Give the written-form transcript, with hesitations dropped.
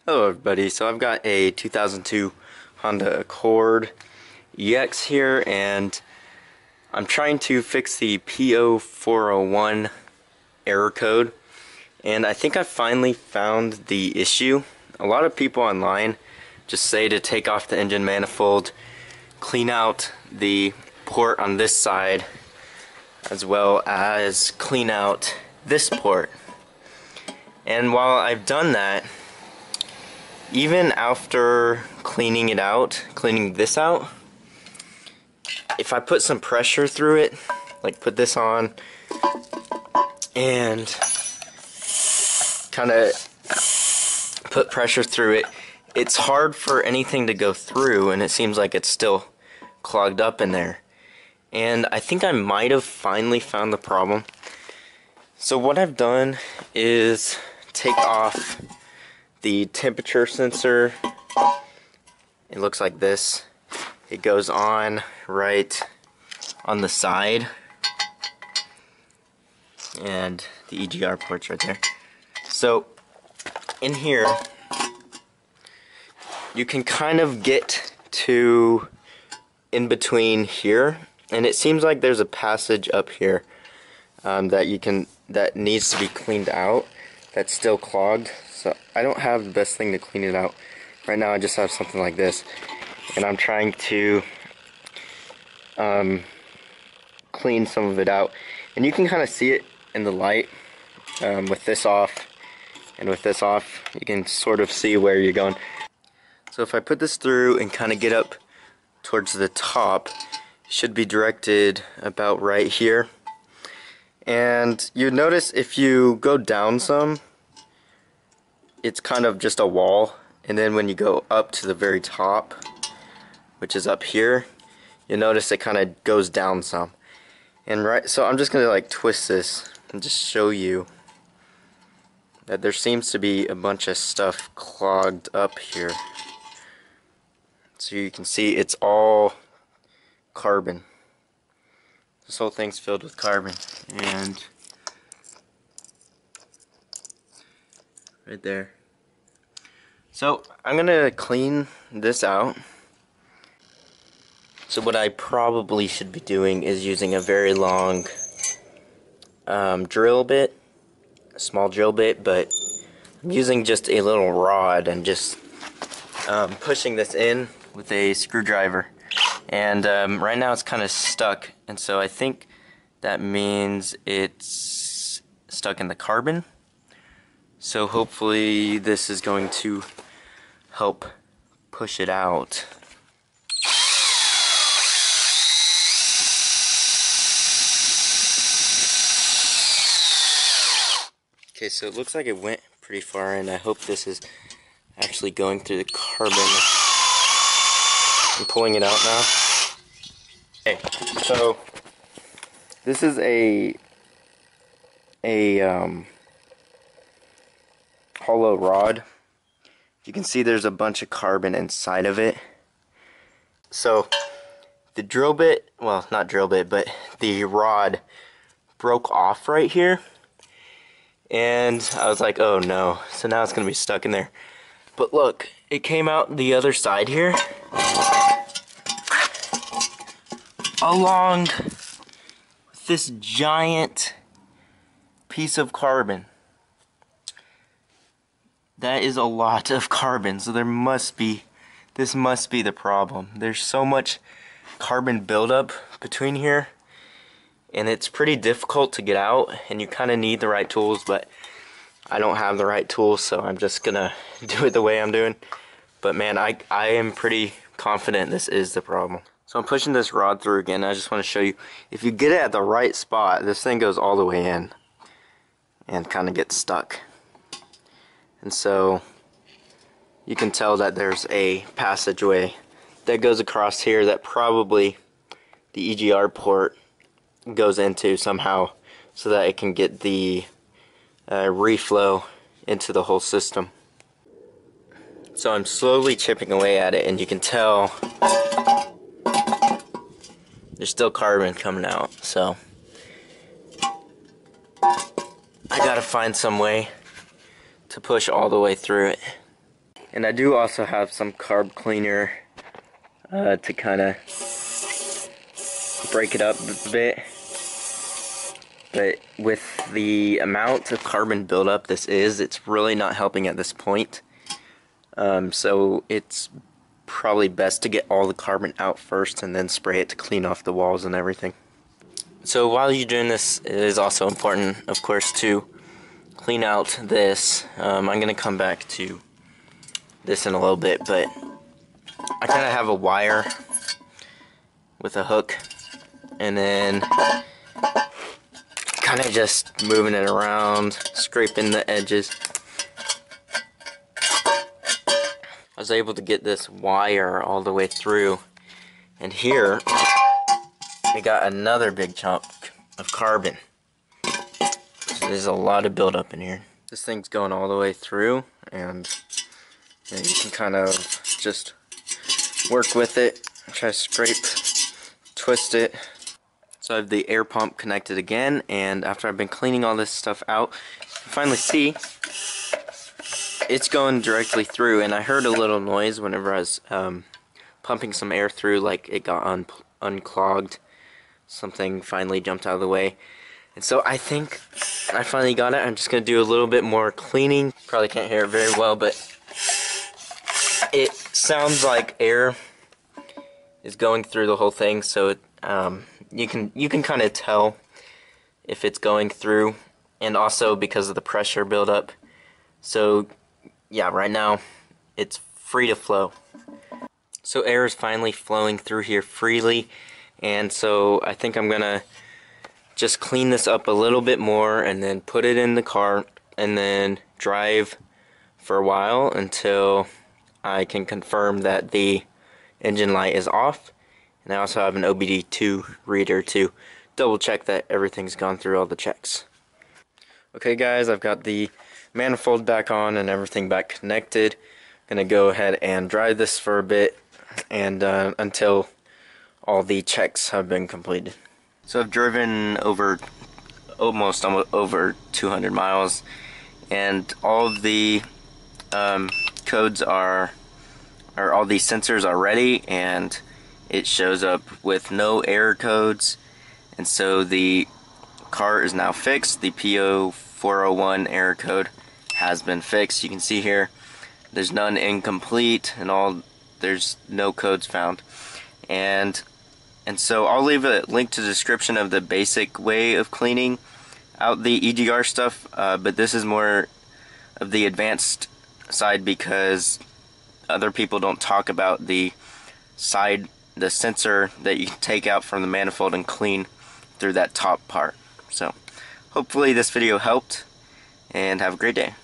Hello everybody, so I've got a 2002 Honda Accord EX here and I'm trying to fix the P0401 error code, and I think I finally found the issue. A lot of people online just say to take off the engine manifold, clean out the port on this side, as well as clean out this port. And while I've done that, even after cleaning this out, if I put some pressure through it, like put this on and kind of put pressure through it, it's hard for anything to go through, and it seems like it's still clogged up in there. And I think I might have finally found the problem. So what I've done is take off the temperature sensor. It looks like this. It goes on right on the side, and the EGR port's right there. So in here you can kind of get to in between here, and it seems like there's a passage up here that needs to be cleaned out, that's still clogged. So I don't have the best thing to clean it out. Right now I just have something like this, and I'm trying to clean some of it out. And you can kind of see it in the light with this off and with this off. You can sort of see where you're going. So if I put this through and kind of get up towards the top, it should be directed about right here. And you notice if you go down some, it's kind of just a wall, and then when you go up to the very top, which is up here, you'll notice it kind of goes down some. And so I'm just gonna like twist this and just show you that there seems to be a bunch of stuff clogged up here. So you can see it's all carbon. This whole thing's filled with carbon, and right there. So I'm gonna clean this out. So what I probably should be doing is using a very long drill bit, a small drill bit, but I'm using just a little rod and just pushing this in with a screwdriver. And right now it's kind of stuck, and so I think that means it's stuck in the carbon. So hopefully this is going to help push it out. Okay, so it looks like it went pretty far, and I hope this is actually going through the carbon. I'm pulling it out now. Okay, so this is a hollow rod. You can see there's a bunch of carbon inside of it. So the drill bit, well, not drill bit, but the rod broke off right here, and I was like, oh no, so now it's gonna be stuck in there. But look, it came out the other side here, along with this giant piece of carbon. That is a lot of carbon, so this must be the problem. There's so much carbon buildup between here, and it's pretty difficult to get out, and you kind of need the right tools, but I don't have the right tools, so I'm just gonna do it the way I'm doing. But man, I am pretty confident this is the problem. So I'm pushing this rod through again. I just want to show you, if you get it at the right spot, this thing goes all the way in and kind of gets stuck. And so you can tell that there's a passageway that goes across here that probably the EGR port goes into somehow, so that it can get the reflow into the whole system. So I'm slowly chipping away at it, and you can tell there's still carbon coming out. So I gotta find some way to push all the way through it. And I do also have some carb cleaner to kind of break it up a bit. But with the amount of carbon buildup it's really not helping at this point. So it's probably best to get all the carbon out first and then spray it to clean off the walls and everything. So while you're doing this, it is also important, of course, to clean out this. I'm going to come back to this in a little bit, but I kind of have a wire with a hook, and then kind of just moving it around, scraping the edges. I was able to get this wire all the way through, and here we got another big chunk of carbon. So there's a lot of buildup in here. This thing's going all the way through, and you can kind of just work with it, try to scrape, twist it. So I have the air pump connected again, and after I've been cleaning all this stuff out, you can finally see it's going directly through. And I heard a little noise whenever I was pumping some air through, like it got unclogged. Something finally jumped out of the way. And so I think I finally got it. I'm just going to do a little bit more cleaning. Probably can't hear it very well, but it sounds like air is going through the whole thing, so it, you can kind of tell if it's going through, and also because of the pressure buildup. So yeah, right now it's free to flow. So air is finally flowing through here freely, and so I think I'm gonna just clean this up a little bit more and then put it in the car and then drive for a while until I can confirm that the engine light is off. And I also have an OBD2 reader to double check that everything's gone through all the checks. Okay guys, I've got the manifold back on and everything back connected. I'm gonna go ahead and drive this for a bit and until all the checks have been completed. So I've driven almost over 200 miles, and all of the codes are, or all these sensors are ready, and it shows up with no error codes, and so the car is now fixed. The P0401 error code has been fixed. You can see here there's none incomplete, and there's no codes found. And so I'll leave a link to the description of the basic way of cleaning out the EGR stuff, but this is more of the advanced side because other people don't talk about the sensor that you can take out from the manifold and clean through that top part. So hopefully this video helped, and have a great day.